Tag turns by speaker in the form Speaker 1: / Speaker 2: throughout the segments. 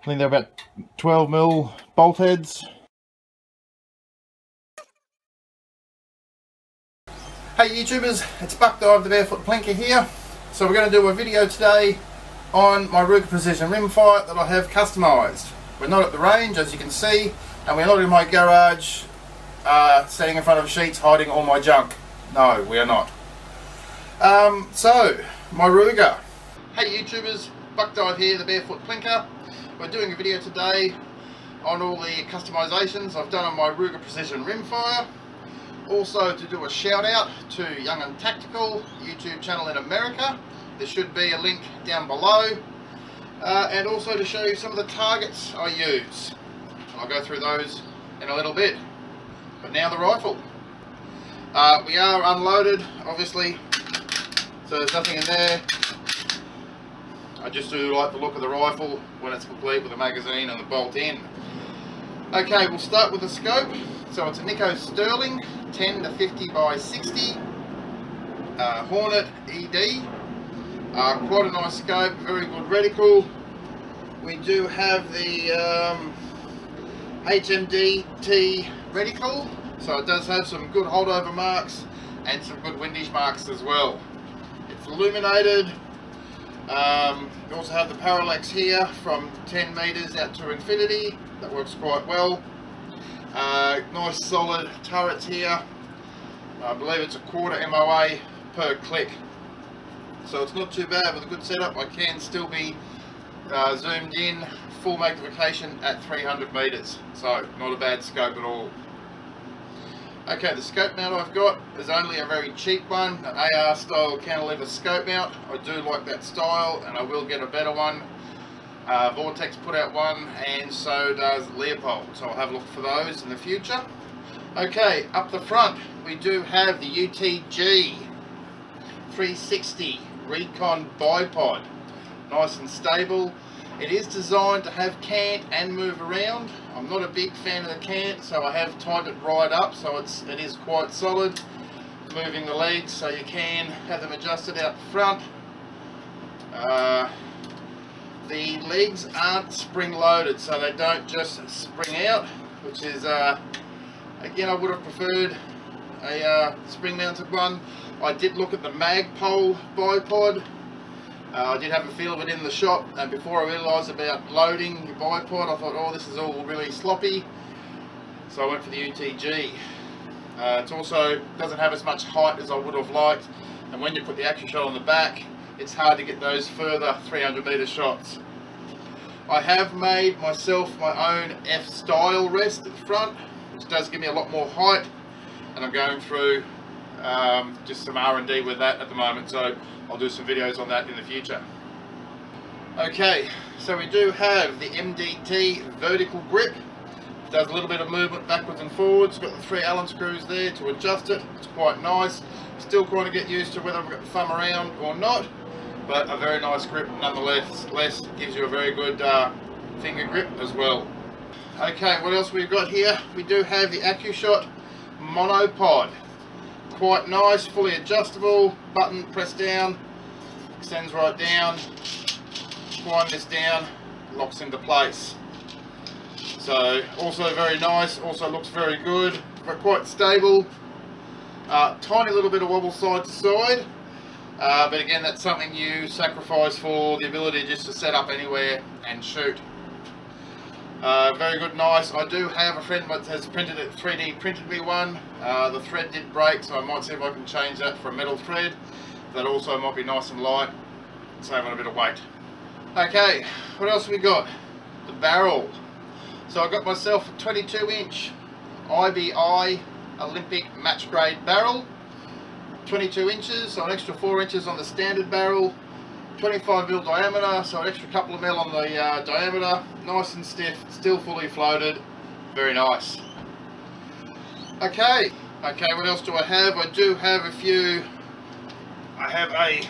Speaker 1: I think they're about 12mm bolt heads. Hey YouTubers, it's Buckdive the Bear Foot Plinker here. So we're going to do a video today on my Ruger Precision Rimfire that I have customised. We're not at the range, as you can see, and we're not in my garage standing in front of sheets hiding all my junk. No, we are not. So, my Ruger. Hey YouTubers, Buckdive here, the Bear Foot Plinker. We're doing a video today on all the customisations I've done on my Ruger Precision Rimfire. Also to do a shout out to Young and Tactical YouTube channel in America. There should be a link down below. And also to show you some of the targets I use. I'll go through those in a little bit. But now the rifle. We are unloaded, obviously, so there's nothing in there. I just do like the look of the rifle when it's complete with the magazine and the bolt in. Okay, we'll start with the scope. So it's a Nikko Sterling 10 to 50 by 60 Hornet ED. Quite a nice scope, very good reticle. We do have the HMDT reticle, so it does have some good holdover marks and some good windage marks as well. It's illuminated. We also have the parallax here from 10 meters out to infinity. That works quite well. Nice solid turrets here. I believe it's a 1/4 MOA per click, so it's not too bad. With a good setup I can still be zoomed in full magnification at 300 meters, so not a bad scope at all. Okay, the scope mount I've got is only a very cheap one, an AR style cantilever scope mount. I do like that style and I will get a better one. Vortex put out one, and so does Leopold, so I'll have a look for those in the future. Okay, up the front we do have the UTG 360 Recon bipod. Nice and stable. It is designed to have cant and move around. I'm not a big fan of the cant, so I have tied it right up so it is quite solid. Moving the legs so you can have them adjusted out the front. The legs aren't spring loaded, so they don't just spring out, which is again, I would have preferred a spring mounted one. I did look at the Magpul bipod. I did have a feel of it in the shop, and before I realised about loading your bipod, I thought, oh, this is all really sloppy, so I went for the UTG. It also doesn't have as much height as I would have liked, and when you put the action shot on the back, it's hard to get those further 300 meter shots. I have made myself my own F-style rest at the front, which does give me a lot more height, and I'm going through just some R&D with that at the moment, so I'll do some videos on that in the future. Okay, so we do have the MDT vertical grip. It does a little bit of movement backwards and forwards. Got the 3 Allen screws there to adjust it. It's quite nice. Still trying to get used to whether I've got the thumb around or not, but a very nice grip nonetheless. Gives you a very good finger grip as well. Okay, what else we've got here? We do have the AccuShot monopod. Quite nice, fully adjustable, button press down, extends right down, wind this down, locks into place. So also very nice, also looks very good, but quite stable. Tiny little bit of wobble side to side, but again that's something you sacrifice for the ability just to set up anywhere and shoot. Very good, nice. I do have a friend that has 3D printed me one. The thread did break, so I might see if I can change that for a metal thread. That also might be nice and light, save on a bit of weight. Okay, what else have we got? The barrel. So I got myself a 22-inch IBI Olympic match grade barrel. 22 inches, so an extra 4 inches on the standard barrel. 25mm diameter, so an extra couple of mil on the diameter. Nice and stiff, still fully floated. Very nice. Okay, what else do I have? I do have a few. I have a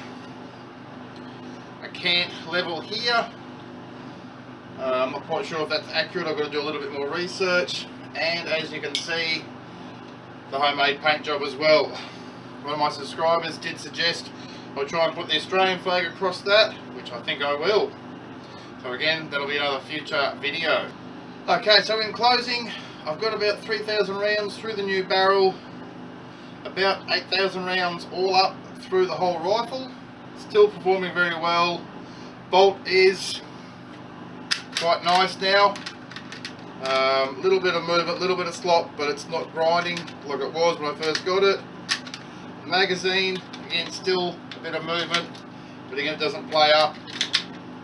Speaker 1: cant level here. I'm not quite sure if that's accurate. I've got to do a little bit more research. And as you can see, the homemade paint job as well. One of my subscribers did suggest I try and put the Australian flag across that, which I think I will. So again, that'll be another future video. Okay, so in closing, I've got about 3,000 rounds through the new barrel, about 8,000 rounds all up through the whole rifle. Still performing very well. Bolt is quite nice now. Little bit of movement, little bit of slop, but it's not grinding like it was when I first got it. Magazine, again, still a bit of movement, but again, it doesn't play up.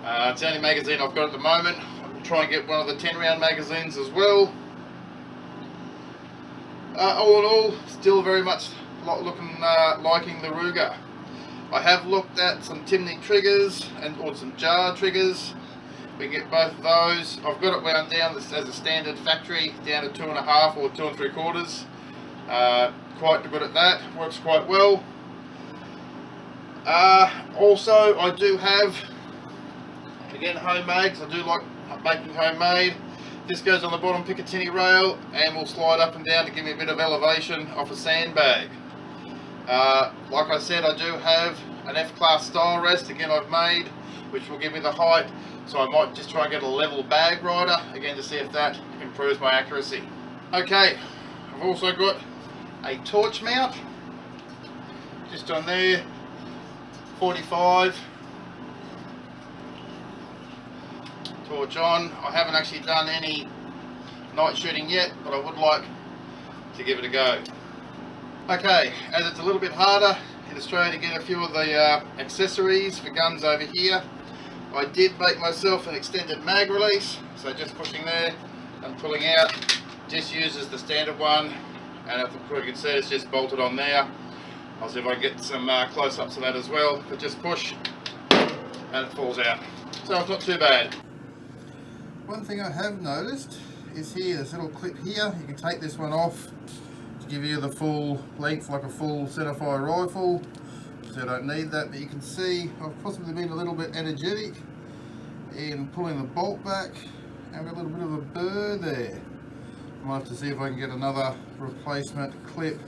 Speaker 1: It's the only magazine I've got at the moment. I'll try and get one of the 10-round magazines as well. All in all, still very much liking the Ruger. I have looked at some Timney triggers or some jar triggers. We can get both of those. I've got it wound down as a standard factory, down to 2.5 or 2 3/4. Quite good at that, works quite well. Also, I do have, again, homemade, so I do like making homemade. This goes on the bottom Picatinny rail and will slide up and down to give me a bit of elevation off a sandbag. Like I said, I do have an F-class style rest, again I've made, which will give me the height, so I might just try and get a level bag rider, again to see if that improves my accuracy. Okay, I've also got a torch mount, just on there, 45. Torch on. I haven't actually done any night shooting yet, but I would like to give it a go. Okay, as it's a little bit harder in Australia to get a few of the accessories for guns over here, I did make myself an extended mag release, so just pushing there and pulling out, just uses the standard one, and if you can see it's just bolted on there. I'll see if I can get some close-ups of that as well, but just push and it falls out, so it's not too bad. One thing I have noticed is here, this little clip here, you can take this one off to give you the full length like a full centerfire rifle, so I don't need that, but you can see I've possibly been a little bit energetic in pulling the bolt back and got a little bit of a burr there. I might have to see if I can get another replacement clip,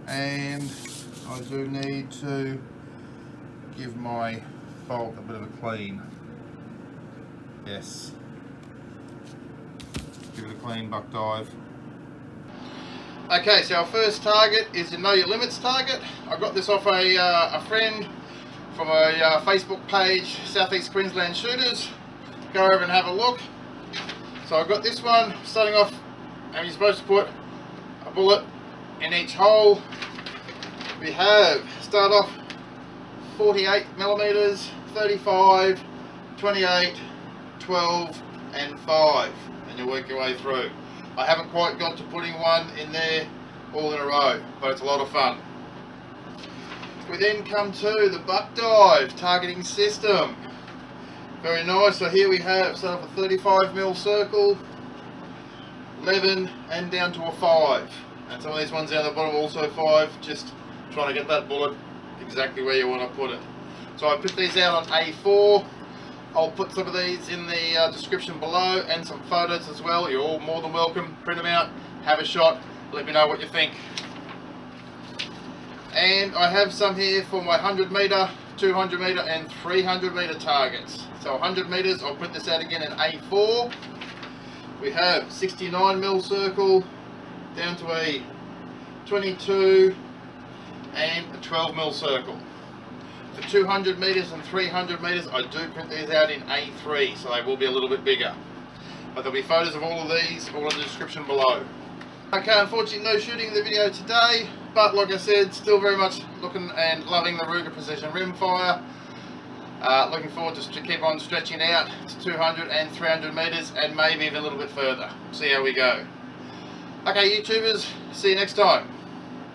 Speaker 1: and I do need to give my bolt a bit of a clean. Yes, give it a clean Buckdive. Okay, so our first target is the Know Your Limits target. I got this off a friend from a Facebook page, Southeast Queensland Shooters. Go over and have a look. So I've got this one, starting off, and you're supposed to put a bullet in each hole. We have, start off 48mm, 35, 28, 12 and 5, and you work your way through. I haven't quite got to putting one in there all in a row, but it's a lot of fun. We then come to the Buckdive targeting system. Very nice. So here we have sort of a 35mm circle, 11 and down to a 5, and some of these ones down the bottom also 5, just trying to get that bullet exactly where you want to put it. So I put these out on A4. I'll put some of these in the description below and some photos as well. You're all more than welcome. Print them out, have a shot, let me know what you think. And I have some here for my 100m, 200m and 300m targets. So 100m, I'll put this out again in A4. We have 69mm circle down to a 22 and a 12mm circle. For 200m and 300m, I do print these out in A3, so they will be a little bit bigger. But there'll be photos of all of these, all in the description below. Okay, unfortunately no shooting in the video today, but like I said, still very much looking and loving the Ruger Precision Rimfire. Looking forward to keep on stretching it out to 200 and 300m and maybe even a little bit further. See how we go. Okay, YouTubers, see you next time.